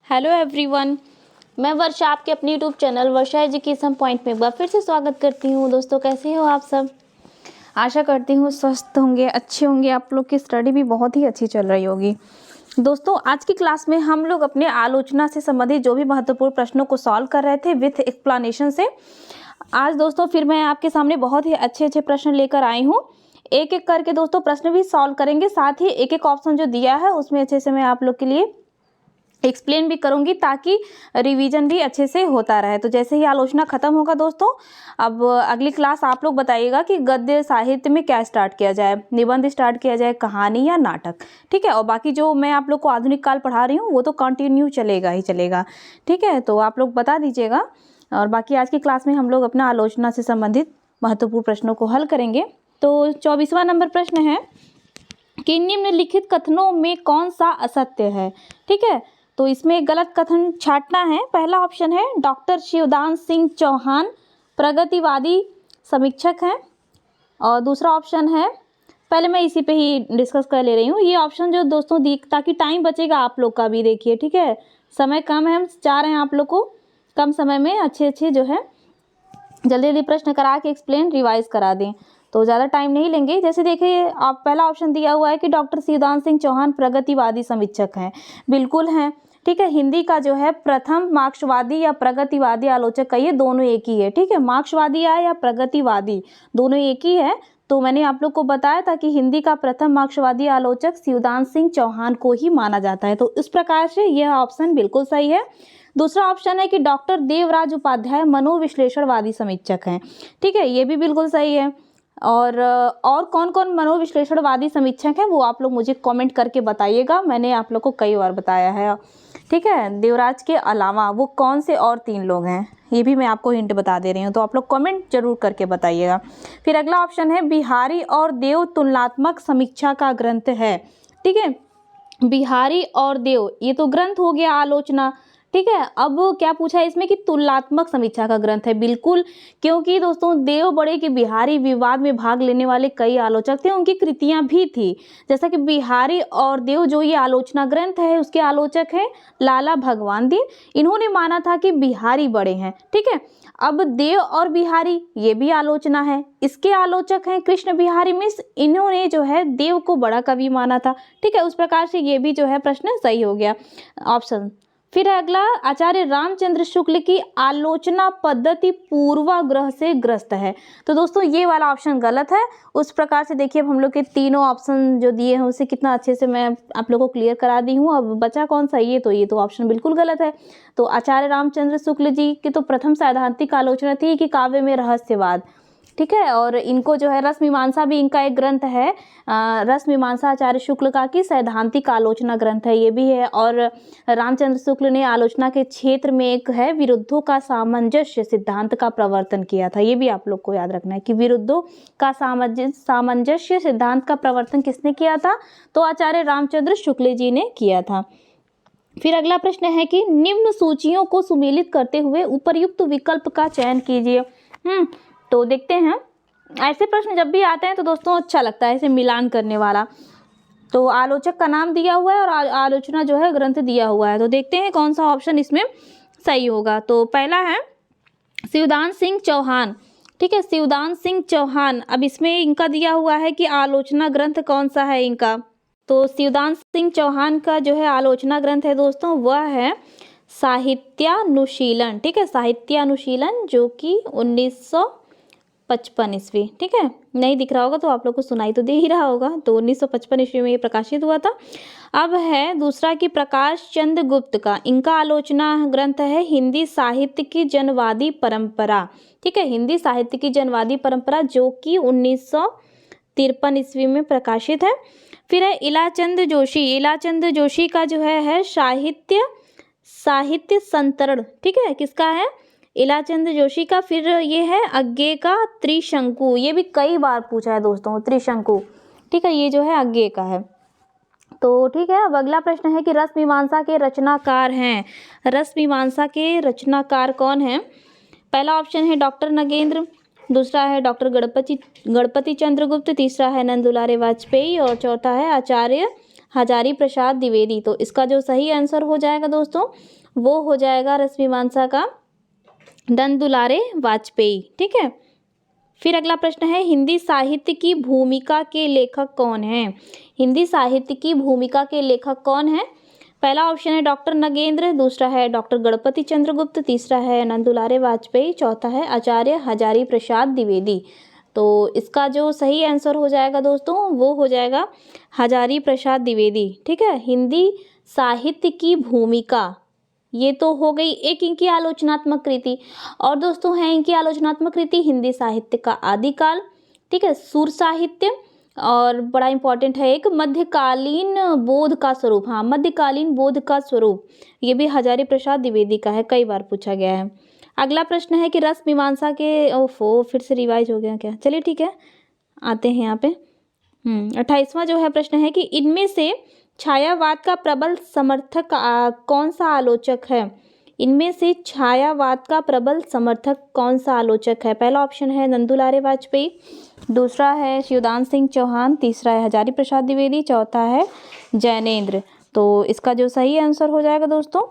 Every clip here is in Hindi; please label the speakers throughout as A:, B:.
A: हेलो एवरीवन, मैं वर्षा आपके अपने यूट्यूब चैनल वर्षा एजुकेशन पॉइंट में एक बार फिर से स्वागत करती हूँ। दोस्तों, कैसे हो आप सब? आशा करती हूँ स्वस्थ होंगे, अच्छे होंगे। आप लोग की स्टडी भी बहुत ही अच्छी चल रही होगी। दोस्तों, आज की क्लास में हम लोग अपने आलोचना से संबंधित जो भी महत्वपूर्ण प्रश्नों को सॉल्व कर रहे थे विथ एक्सप्लेनेशन से। आज दोस्तों फिर मैं आपके सामने बहुत ही अच्छे प्रश्न लेकर आई हूँ। एक एक करके दोस्तों प्रश्न भी सॉल्व करेंगे, साथ ही एक एक ऑप्शन जो दिया है उसमें अच्छे से मैं आप लोग के लिए एक्सप्लेन भी करूंगी ताकि रिवीजन भी अच्छे से होता रहे। तो जैसे ही आलोचना खत्म होगा दोस्तों, अब अगली क्लास आप लोग बताइएगा कि गद्य साहित्य में क्या स्टार्ट किया जाए, निबंध स्टार्ट किया जाए, कहानी या नाटक। ठीक है, और बाकी जो मैं आप लोग को आधुनिक काल पढ़ा रही हूँ वो तो कंटिन्यू चलेगा ही चलेगा। ठीक है, तो आप लोग बता दीजिएगा। और बाकी आज की क्लास में हम लोग अपना आलोचना से संबंधित महत्वपूर्ण प्रश्नों को हल करेंगे। तो 24वां नंबर प्रश्न है कि निम्नलिखित कथनों में कौन सा असत्य है। ठीक है, तो इसमें गलत कथन छांटना है। पहला ऑप्शन है डॉक्टर शिवदान सिंह चौहान प्रगतिवादी समीक्षक हैं, और दूसरा ऑप्शन है, पहले मैं इसी पे ही डिस्कस कर ले रही हूँ ये ऑप्शन जो दोस्तों दी, ताकि टाइम बचेगा आप लोग का भी। देखिए, ठीक है, समय कम है, हम चाह रहे हैं आप लोग को कम समय में अच्छे जो है जल्दी प्रश्न करा के एक्सप्लेन रिवाइज करा दें। तो ज़्यादा टाइम नहीं लेंगे। जैसे देखिए, आप पहला ऑप्शन दिया हुआ है कि डॉक्टर शिवदान सिंह चौहान प्रगतिवादी समीक्षक हैं, बिल्कुल हैं। ठीक है, हिंदी का जो है प्रथम मार्क्सवादी या प्रगतिवादी आलोचक का, ये दोनों एक ही है। ठीक है, मार्क्सवादी या प्रगतिवादी दोनों एक ही है। तो मैंने आप लोग को बताया था कि हिंदी का प्रथम मार्क्सवादी आलोचक शिवदान सिंह चौहान को ही माना जाता है। तो इस प्रकार से यह ऑप्शन बिल्कुल सही है। दूसरा ऑप्शन है कि डॉक्टर देवराज उपाध्याय मनोविश्लेषणवादी समीक्षक हैं। ठीक है, ये भी बिल्कुल सही है। और कौन कौन मनोविश्लेषणवादी समीक्षक हैं वो आप लोग मुझे कमेंट करके बताइएगा। मैंने आप लोग को कई बार बताया है। ठीक है, देवराज के अलावा वो कौन से और 3 लोग हैं ये भी मैं आपको हिंट बता दे रही हूँ, तो आप लोग कमेंट जरूर करके बताइएगा। फिर अगला ऑप्शन है बिहारी और देव तुलनात्मक समीक्षा का ग्रंथ है। ठीक है, बिहारी और देव ये तो ग्रंथ हो गया आलोचना। ठीक है, अब क्या पूछा है इसमें कि तुलनात्मक समीक्षा का ग्रंथ है, बिल्कुल। क्योंकि दोस्तों देव बड़े के बिहारी विवाद में भाग लेने वाले कई आलोचक थे, उनकी कृतियां भी थी। जैसा कि बिहारी और देव जो ये आलोचना ग्रंथ है उसके आलोचक हैं लाला भगवान दीन। इन्होंने माना था कि बिहारी बड़े हैं। ठीक है, अब देव और बिहारी ये भी आलोचना है, इसके आलोचक हैं कृष्ण बिहारी मिश्र। इन्होंने जो है देव को बड़ा कवि माना था। ठीक है, उस प्रकार से ये भी जो है प्रश्न सही हो गया ऑप्शन। फिर अगला, आचार्य रामचंद्र शुक्ल की आलोचना पद्धति पूर्वाग्रह से ग्रस्त है। तो दोस्तों ये वाला ऑप्शन गलत है। उस प्रकार से देखिए, अब हम लोग के तीनों ऑप्शन जो दिए हैं उसे कितना अच्छे से मैं आप लोगों को क्लियर करा दी हूँ। अब बचा कौन सा, ये तो ऑप्शन बिल्कुल गलत है। तो आचार्य रामचंद्र शुक्ल जी की तो प्रथम सैद्धांतिक आलोचना थी कि काव्य में रहस्यवाद। ठीक है, और इनको जो है रस मीमांसा भी इनका एक ग्रंथ है, रस मीमांसा आचार्य शुक्ल का की सैद्धांतिक आलोचना ग्रंथ है, ये भी है। और रामचंद्र शुक्ल ने आलोचना के क्षेत्र में एक है विरुद्धों का सामंजस्य सिद्धांत का प्रवर्तन किया था। ये भी आप लोग को याद रखना है कि विरुद्धों का सामंजस्य सिद्धांत का प्रवर्तन किसने किया था, तो आचार्य रामचंद्र शुक्ल जी ने किया था। फिर अगला प्रश्न है कि निम्न सूचियों को सुमेलित करते हुए उपर्युक्त विकल्प का चयन कीजिए। तो देखते हैं, ऐसे प्रश्न जब भी आते हैं तो दोस्तों अच्छा लगता है ऐसे मिलान करने वाला। तो आलोचक का नाम दिया हुआ है और आलोचना जो है ग्रंथ दिया हुआ है। तो देखते हैं कौन सा ऑप्शन इसमें सही होगा। तो पहला है शिवदान सिंह चौहान। ठीक है, शिवदान सिंह चौहान। अब इसमें इनका दिया हुआ है कि आलोचना ग्रंथ कौन सा है इनका, तो शिवदान सिंह चौहान का जो है आलोचना ग्रंथ है दोस्तों वह है साहित्यानुशीलन। ठीक है, साहित्यानुशीलन जो कि 1955 ईस्वी। ठीक है, नहीं दिख रहा होगा तो आप लोग को सुनाई तो दे ही रहा होगा। तो 1955 ईस्वी में ये प्रकाशित हुआ था। अब है दूसरा कि प्रकाश चंद्र गुप्त का, इनका आलोचना ग्रंथ है हिंदी साहित्य की जनवादी परंपरा। ठीक है, हिंदी साहित्य की जनवादी परंपरा जो कि 1953 ईस्वी में प्रकाशित है। फिर है इलाचंद जोशी। इलाचंद जोशी का जो है साहित्य संतरण। ठीक है, किसका है, इलाचंद जोशी का। फिर ये है अज्ञे का त्रिशंकु, ये भी कई बार पूछा है दोस्तों, त्रिशंकु। ठीक है, ये जो है अज्ञे का है। तो ठीक है, अब अगला प्रश्न है कि रस मीमांसा के रचनाकार हैं। रस मीमांसा के रचनाकार कौन है? पहला ऑप्शन है डॉक्टर नगेंद्र, दूसरा है डॉक्टर गणपति चंद्रगुप्त, तीसरा है नंदुलारे वाजपेयी और चौथा है आचार्य हजारी प्रसाद द्विवेदी। तो इसका जो सही आंसर हो जाएगा दोस्तों वो हो जाएगा रसमीमांसा का नंद दुलारे वाजपेयी। ठीक है। फिर अगला प्रश्न है हिंदी साहित्य की भूमिका के लेखक कौन हैं? हिंदी साहित्य की भूमिका के लेखक कौन हैं? पहला ऑप्शन है डॉक्टर नगेंद्र, दूसरा है डॉक्टर गणपति चंद्रगुप्त, तीसरा है नंद दुलारे वाजपेयी, चौथा है आचार्य हजारी प्रसाद द्विवेदी। तो इसका जो सही आंसर हो जाएगा दोस्तों वो हो जाएगा हजारी प्रसाद द्विवेदी। ठीक है। हिंदी साहित्य की भूमिका, ये तो हो गई एक इनकी आलोचनात्मक कृति। और दोस्तों है इनकी आलोचनात्मक कृति हिंदी साहित्य का आदिकाल, ठीक है, सुर साहित्य, और बड़ा इंपॉर्टेंट है एक मध्यकालीन बोध का स्वरूप। हाँ, मध्यकालीन बोध का स्वरूप, ये भी हजारी प्रसाद द्विवेदी का है, कई बार पूछा गया है। अगला प्रश्न है कि रस मीमांसा के, ओफो फिर से रिवाइज हो गया क्या, चलिए ठीक है आते हैं यहाँ पे। 28वां जो है प्रश्न है कि इनमें से छायावाद का प्रबल समर्थक कौन सा आलोचक है? इनमें से छायावाद का प्रबल समर्थक कौन सा आलोचक है? पहला ऑप्शन है नंद दुलारे वाजपेयी, दूसरा है शिवदान सिंह चौहान, तीसरा है हजारी प्रसाद द्विवेदी, चौथा है जैनेन्द्र। तो इसका जो सही आंसर हो जाएगा दोस्तों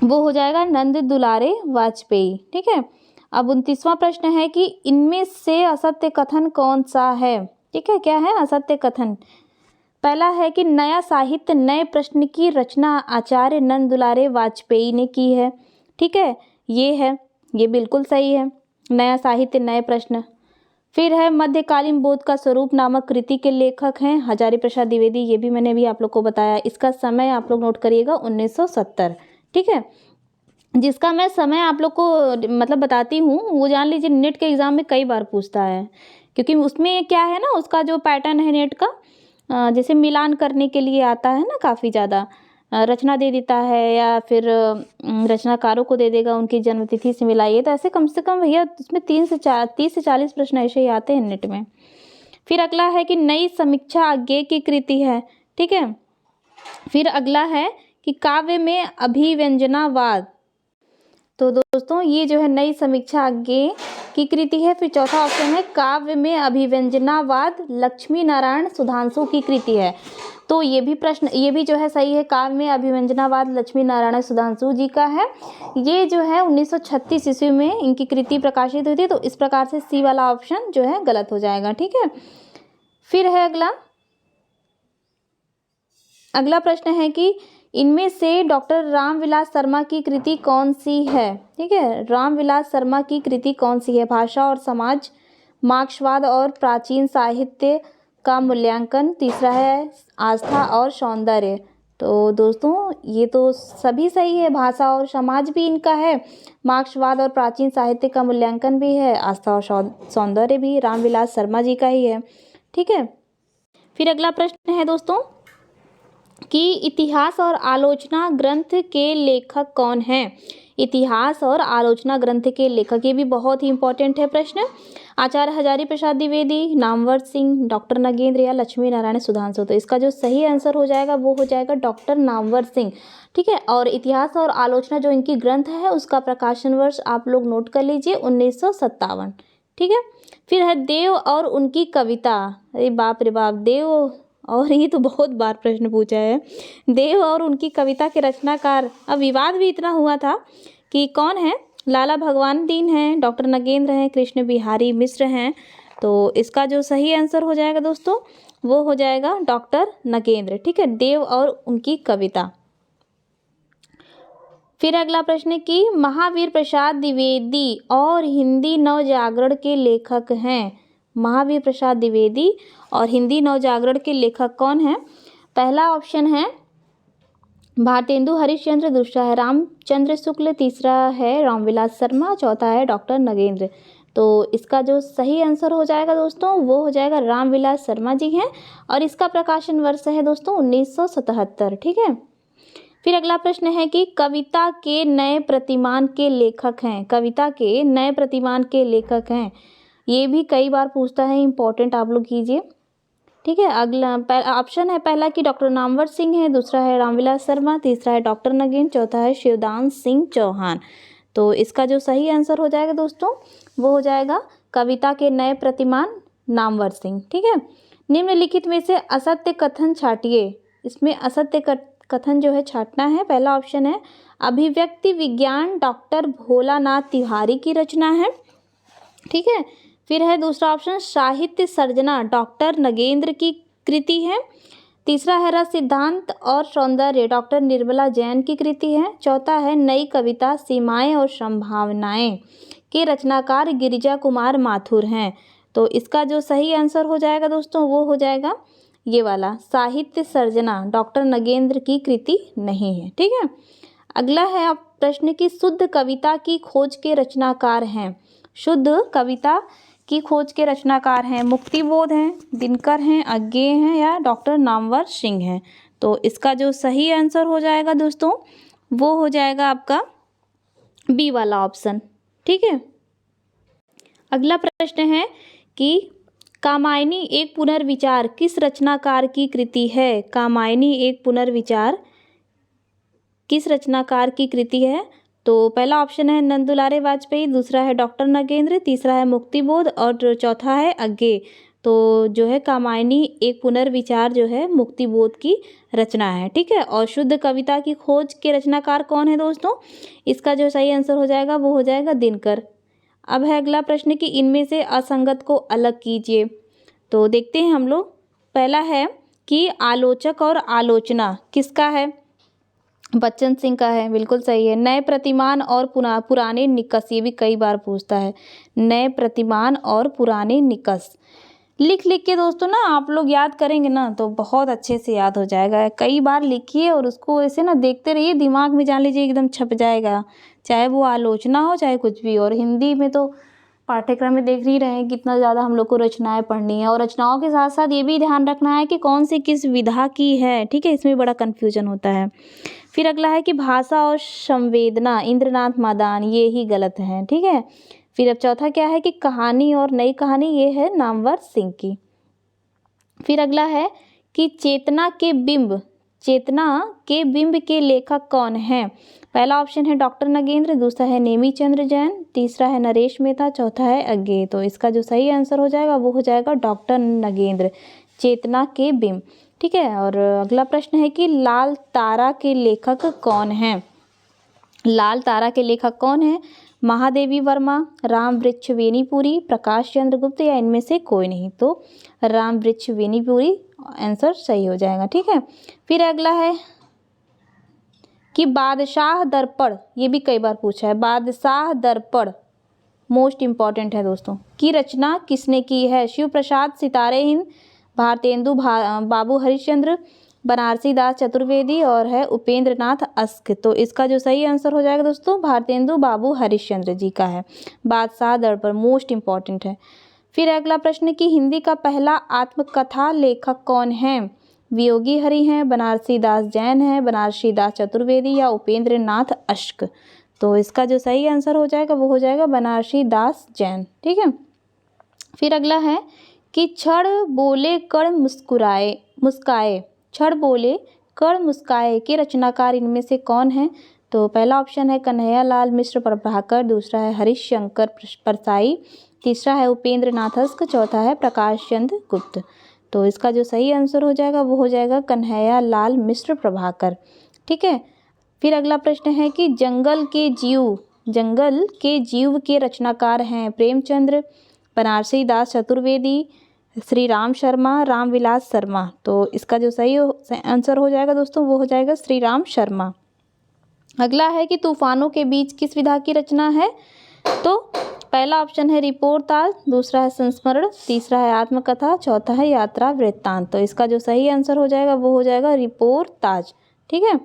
A: वो हो जाएगा नंद दुलारे वाजपेयी। ठीक है। अब 29वां प्रश्न है कि इनमें से असत्य कथन कौन सा है? ठीक है, क्या है असत्य कथन? पहला है कि नया साहित्य नए प्रश्न की रचना आचार्य नंद दुलारे वाजपेयी ने की है। ठीक है, ये बिल्कुल सही है, नया साहित्य नए प्रश्न। फिर है मध्यकालीन बोध का स्वरूप नामक कृति के लेखक हैं हजारी प्रसाद द्विवेदी, ये भी मैंने भी आप लोग को बताया। इसका समय आप लोग नोट करिएगा 1970। ठीक है, जिसका मैं समय आप लोग को मतलब बताती हूँ वो जान लीजिए, नेट के एग्जाम में कई बार पूछता है, क्योंकि उसमें क्या है ना, उसका जो पैटर्न है नेट का, जैसे मिलान करने के लिए आता है ना, काफ़ी ज़्यादा रचना दे देता है या फिर रचनाकारों को दे देगा, उनकी जन्मतिथि से मिलाइए, तो ऐसे कम से कम भैया इसमें 30 से 40 प्रश्न ऐसे ही आते हैं नेट में। फिर अगला है कि नई समीक्षा आज्ञे की कृति है। ठीक है। फिर अगला है कि काव्य में अभिव्यंजनावाद, तो दोस्तों ये जो है नई समीक्षा आज्ञे की कृति है। फिर चौथा ऑप्शन है काव्य में अभिव्यंजनावाद लक्ष्मी नारायण सुधांशु की कृति है। तो ये भी जो है सही है, काव्य में अभिव्यंजनावाद लक्ष्मी नारायण सुधांशु जी का है। ये जो है 1936 ईस्वी में इनकी कृति प्रकाशित हुई थी, तो इस प्रकार से सी वाला ऑप्शन जो है गलत हो जाएगा। ठीक है। फिर है अगला प्रश्न है कि इनमें से डॉक्टर रामविलास शर्मा की कृति कौन सी है? ठीक है, रामविलास शर्मा की कृति कौन सी है? भाषा और समाज, मार्क्सवाद और प्राचीन साहित्य का मूल्यांकन, तीसरा है आस्था और सौंदर्य। तो दोस्तों ये तो सभी सही है, भाषा और समाज भी इनका है, मार्क्सवाद और प्राचीन साहित्य का मूल्यांकन भी है, आस्था और सौंदर्य भी रामविलास शर्मा जी का ही है। ठीक है। फिर अगला प्रश्न है दोस्तों कि इतिहास और आलोचना ग्रंथ के लेखक कौन हैं? इतिहास और आलोचना ग्रंथ के लेखक, ये भी बहुत ही इंपॉर्टेंट है प्रश्न। आचार्य हजारी प्रसाद द्विवेदी, नामवर सिंह, डॉक्टर नगेंद्र या लक्ष्मी नारायण सुधांशु। तो इसका जो सही आंसर हो जाएगा वो हो जाएगा डॉक्टर नामवर सिंह। ठीक है। और इतिहास और आलोचना जो इनकी ग्रंथ है उसका प्रकाशन वर्ष आप लोग नोट कर लीजिए 1957। ठीक है। फिर है देव और उनकी कविता। अरे बाप रे बाप, देव, और ये तो बहुत बार प्रश्न पूछा है, देव और उनकी कविता के रचनाकार। अब विवाद भी इतना हुआ था कि कौन है, लाला भगवान दीन हैं, डॉक्टर नगेंद्र हैं, कृष्ण बिहारी मिश्र हैं। तो इसका जो सही आंसर हो जाएगा दोस्तों वो हो जाएगा डॉक्टर नगेंद्र। ठीक है, देव और उनकी कविता। फिर अगला प्रश्न है कि महावीर प्रसाद द्विवेदी और हिंदी नवजागरण के लेखक हैं। महावीर प्रसाद द्विवेदी और हिंदी नवजागरण के लेखक कौन हैं? पहला ऑप्शन है भारतेंदु हरिश्चंद्र, दूसरा है रामचंद्र शुक्ल, तीसरा है रामविलास शर्मा, चौथा है डॉक्टर नगेंद्र। तो इसका जो सही आंसर हो जाएगा दोस्तों वो हो जाएगा रामविलास शर्मा जी हैं, और इसका प्रकाशन वर्ष है दोस्तों 1977। ठीक है। फिर अगला प्रश्न है कि कविता के नए प्रतिमान के लेखक हैं। कविता के नए प्रतिमान के लेखक हैं, ये भी कई बार पूछता है, इंपॉर्टेंट आप लोग कीजिए। ठीक है। अगला ऑप्शन है पहला कि डॉक्टर नामवर सिंह है, दूसरा है रामविलास शर्मा, तीसरा है डॉक्टर नगेंद्र, चौथा है शिवदान सिंह चौहान। तो इसका जो सही आंसर हो जाएगा दोस्तों वो हो जाएगा कविता के नए प्रतिमान नामवर सिंह। ठीक है। निम्नलिखित में से असत्य कथन छांटिए। इसमें असत्य कथन जो है छांटना है। पहला ऑप्शन है अभिव्यक्ति विज्ञान डॉक्टर भोलानाथ तिवारी की रचना है, ठीक है। फिर है दूसरा ऑप्शन साहित्य सर्जना डॉक्टर नगेंद्र की कृति है। तीसरा है रस सिद्धांत और सौंदर्य डॉक्टर निर्मला जैन की कृति है। चौथा है नई कविता सीमाएं और संभावनाएं के रचनाकार गिरिजा कुमार माथुर हैं। तो इसका जो सही आंसर हो जाएगा दोस्तों वो हो जाएगा ये वाला साहित्य सर्जना डॉक्टर नगेंद्र की कृति नहीं है, ठीक है। अगला है आप प्रश्न की शुद्ध कविता की खोज के रचनाकार हैं। शुद्ध कविता की खोज के रचनाकार हैं मुक्तिबोध हैं, दिनकर हैं, अज्ञेय हैं या डॉक्टर नामवर सिंह हैं। तो इसका जो सही आंसर हो जाएगा दोस्तों वो हो जाएगा आपका बी वाला ऑप्शन, ठीक है। अगला प्रश्न है कि कामायनी एक पुनर्विचार किस रचनाकार की कृति है। कामायनी एक पुनर्विचार किस रचनाकार की कृति है। तो पहला ऑप्शन है नंदुलारे वाजपेयी, दूसरा है डॉक्टर नगेंद्र, तीसरा है मुक्तिबोध और चौथा है अज्ञेय। तो जो है कामायनी एक पुनर्विचार जो है मुक्तिबोध की रचना है, ठीक है। और शुद्ध कविता की खोज के रचनाकार कौन है दोस्तों, इसका जो सही आंसर हो जाएगा वो हो जाएगा दिनकर। अब है अगला प्रश्न कि इनमें से असंगत को अलग कीजिए। तो देखते हैं हम लोग। पहला है कि आलोचक और आलोचना किसका है, बच्चन सिंह का है, बिल्कुल सही है। नए प्रतिमान और पुराने निकष, ये भी कई बार पूछता है, नए प्रतिमान और पुराने निकष। लिख लिख के दोस्तों ना आप लोग याद करेंगे ना तो बहुत अच्छे से याद हो जाएगा। कई बार लिखिए और उसको ऐसे ना देखते रहिए, दिमाग में जान लीजिए एकदम छप जाएगा, चाहे वो आलोचना हो चाहे कुछ भी। और हिंदी में तो पाठ्यक्रम में देख ही रहे हैं कितना ज़्यादा हम लोग को रचनाएं पढ़नी है। और रचनाओं के साथ साथ ये भी ध्यान रखना है कि कौन सी किस विधा की है, ठीक है, इसमें बड़ा कन्फ्यूजन होता है। फिर अगला है कि भाषा और संवेदना इंद्रनाथ मादान, ये ही गलत है, ठीक है। फिर अब चौथा क्या है कि कहानी और नई कहानी, ये है नामवर सिंह की। फिर अगला है कि चेतना के बिंब के लेखक कौन हैं। पहला ऑप्शन है डॉक्टर नगेंद्र, दूसरा है नेमीचंद्र जैन, तीसरा है नरेश मेहता, चौथा है अज्ञेय। तो इसका जो सही आंसर हो जाएगा वो हो जाएगा डॉक्टर नगेंद्र, चेतना के बिंब, ठीक है। और अगला प्रश्न है कि लाल तारा के लेखक कौन हैं। लाल तारा के लेखक कौन हैं, महादेवी वर्मा, राम वृक्ष वेनीपुरी, प्रकाश चंद्र गुप्त या इनमें से कोई नहीं। तो राम वृक्ष वेनीपुरी आंसर सही हो जाएगा, ठीक है। फिर अगला है कि बादशाह दर्पण, ये भी कई बार पूछा है, बादशाह दर्पण मोस्ट इम्पॉर्टेंट है दोस्तों, की रचना किसने की है। शिव प्रसाद सितारे हिंद, भारतेंदु बाबू हरिश्चंद्र, बनारसी दास चतुर्वेदी और है उपेंद्र नाथ अस्क। तो इसका जो सही आंसर हो जाएगा दोस्तों भारतेंदु बाबू हरिश्चंद्र जी का है। बादशाह दर्पण मोस्ट इम्पॉर्टेंट है। फिर अगला प्रश्न कि हिंदी का पहला आत्मकथा लेखक कौन है। वियोगी हरि हैं, बनारसी दास जैन है, बनारसी दास चतुर्वेदी या उपेंद्र नाथ अस्क। तो इसका जो सही आंसर हो जाएगा वो हो जाएगा बनारसी दास जैन, ठीक है। फिर अगला है कि क्षण बोले कण मुस्काए, क्षण बोले कण मुस्काए के रचनाकार इनमें से कौन है। तो पहला ऑप्शन है कन्हैया लाल मिश्र प्रभाकर, दूसरा है हरीश शंकर परसाई, तीसरा है उपेंद्र नाथ अस्क, चौथा है प्रकाश चंद्र गुप्त। तो इसका जो सही आंसर हो जाएगा वो हो जाएगा कन्हैया लाल मिश्र प्रभाकर, ठीक है। फिर अगला प्रश्न है कि जंगल के जीव के रचनाकार हैं प्रेमचंद्र, बनारसी दास चतुर्वेदी, श्री राम शर्मा, रामविलास शर्मा। तो इसका जो सही आंसर हो जाएगा दोस्तों वो हो जाएगा श्री राम शर्मा। अगला है कि तूफानों के बीच किस विधा की रचना है। तो पहला ऑप्शन है रिपोर्टाज, दूसरा है संस्मरण, तीसरा है आत्मकथा, चौथा है यात्रा वृत्तांत। तो इसका जो सही आंसर हो जाएगा वो हो जाएगा रिपोर्टाज, ठीक है।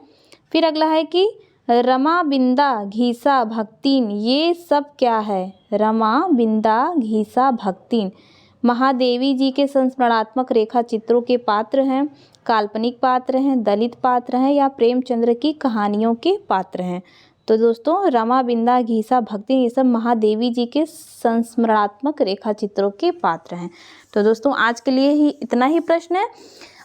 A: फिर अगला है कि रमा बिंदा घीसा भक्तिन, ये सब क्या है। रमा बिंदा घीसा भक्तिन महादेवी जी के संस्मरणात्मक रेखा चित्रों के पात्र हैं, काल्पनिक पात्र हैं, दलित पात्र हैं या प्रेमचंद्र की कहानियों के पात्र हैं। तो दोस्तों रमा बिंदा घीसा भक्ति ये सब महादेवी जी के संस्मरणात्मक रेखा चित्रों के पात्र हैं। तो दोस्तों आज के लिए ही इतना ही प्रश्न है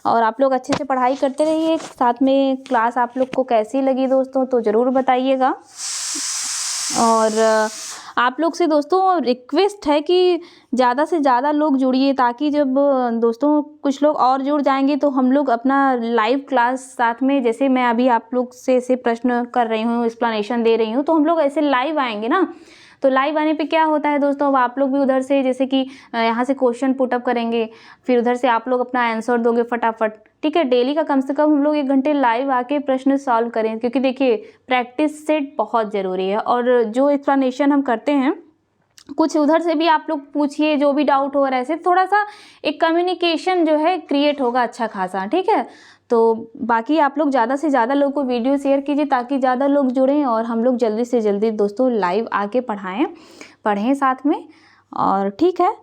A: और आप लोग अच्छे से पढ़ाई करते रहिए। साथ में क्लास आप लोग को कैसी लगी दोस्तों तो ज़रूर बताइएगा। और आप लोग से दोस्तों रिक्वेस्ट है कि ज़्यादा से ज़्यादा लोग जुड़िए, ताकि जब दोस्तों कुछ लोग और जुड़ जाएंगे तो हम लोग अपना लाइव क्लास साथ में, जैसे मैं अभी आप लोग से ऐसे प्रश्न कर रही हूँ, एक्सप्लेनेशन दे रही हूँ, तो हम लोग ऐसे लाइव आएंगे ना। तो लाइव आने पे क्या होता है दोस्तों, अब आप लोग भी उधर से जैसे कि यहाँ से क्वेश्चन पुटअप करेंगे, फिर उधर से आप लोग अपना आंसर दोगे फटाफट, ठीक है। डेली का कम से कम हम लोग 1 घंटे लाइव आके प्रश्न सॉल्व करें, क्योंकि देखिए प्रैक्टिस सेट बहुत ज़रूरी है। और जो एक्सप्लेनेशन हम करते हैं, कुछ उधर से भी आप लोग पूछिए, जो भी डाउट हो रहा है, ऐसे थोड़ा सा एक कम्युनिकेशन जो है क्रिएट होगा अच्छा खासा, ठीक है। तो बाकी आप लोग ज़्यादा से ज़्यादा लोगों को वीडियो शेयर कीजिए, ताकि ज़्यादा लोग जुड़ें और हम लोग जल्दी से जल्दी दोस्तों लाइव आके पढ़ें साथ में, और ठीक है।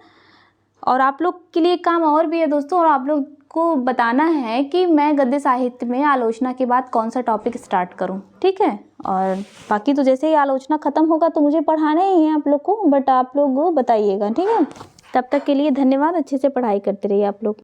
A: और आप लोग के लिए काम और भी है दोस्तों, और आप लोग को बताना है कि मैं गद्य साहित्य में आलोचना के बाद कौन सा टॉपिक स्टार्ट करूं, ठीक है। और बाकी तो जैसे ही आलोचना ख़त्म होगा तो मुझे पढ़ाना ही है आप लोग को, बट आप लोग बताइएगा, ठीक है। तब तक के लिए धन्यवाद, अच्छे से पढ़ाई करते रहिए आप लोग।